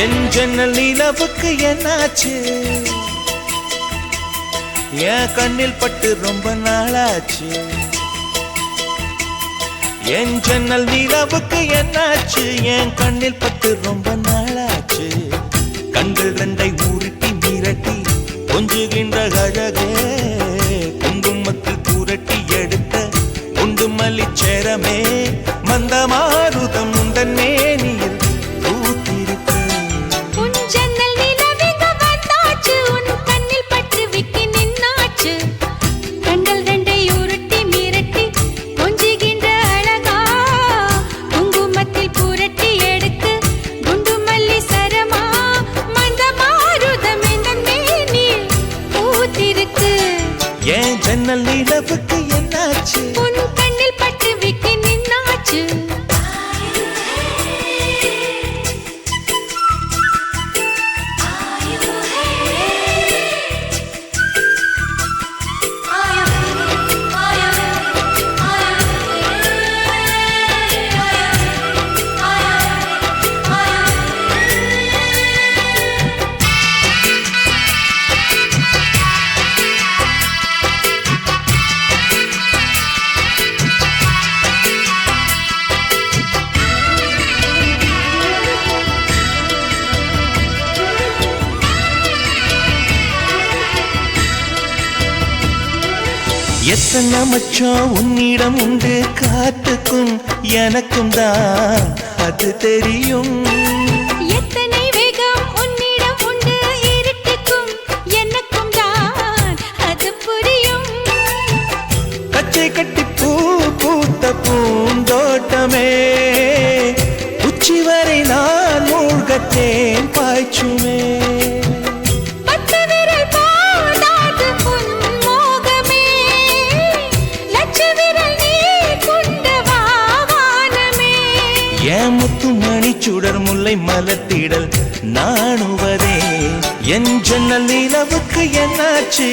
என் ஜன்னல் நிலவுக்கு என்னாச்சு? என் கண்ணில் பட்டு ரொம்ப நாளாச்சு. என் ஜன்னல் நிலவுக்கு என்னாச்சு? என் கண்ணில் பட்டு ரொம்ப நாளாச்சு. கண்கள் ரெண்டை உருட்டி மிரட்டி கொஞ்சுகின்ற அழகே, குங்குமத்தில் புரட்டி எடுத்த குண்டு மல்லிச்சேரமே, மந்த மாருதம் உந்தன் மேனியில் பூத்திருக்கு. உன் ஜன்னல் நிலவிங்க வந்தாச்சு, உன் கண்ணில் பட்டு விக்கி நின்னாச்சு. கண்கள் ரெண்டை உருட்டி மிரட்டி கொஞ்சுகின்ற அழகா, குங்குமத்தில் புரட்டி எடுத்து குண்டு மல்லி சரமா, மந்த மாருதம் உந்தன் மேனியில் பூத்திருக்கு. என் ஜன்னல் நிலவுக்கு என்னாச்சு? உன் கண்ணில் பட்டு விக்கி நின்னாச்சு. எத்தனை மச்சம் உன்னிடம் உண்டு, காத்துக்கும் எனக்கும் தான் அது தெரியும். எத்தனை வேகம் உன்னிடம் உண்டு, இருட்டுக்கும் எனக்கும் தான் அது புரியும். கச்சை கட்டி பூ பூத்த பூந்தோட்டமே, உச்சி வரை நான் மூழ்கத்தேன் பாய்ச்சுமே. பத்து விரல் பாடாது உன் மோகமே, லட்ச விரல் நீ கொண்ட வாவானமே. என் முத்து மணி சுடர் முல்லை மலர்த்திடல் நாணுவதே, என் ஜன்னல் நிலவுக்கு என்னாச்சு?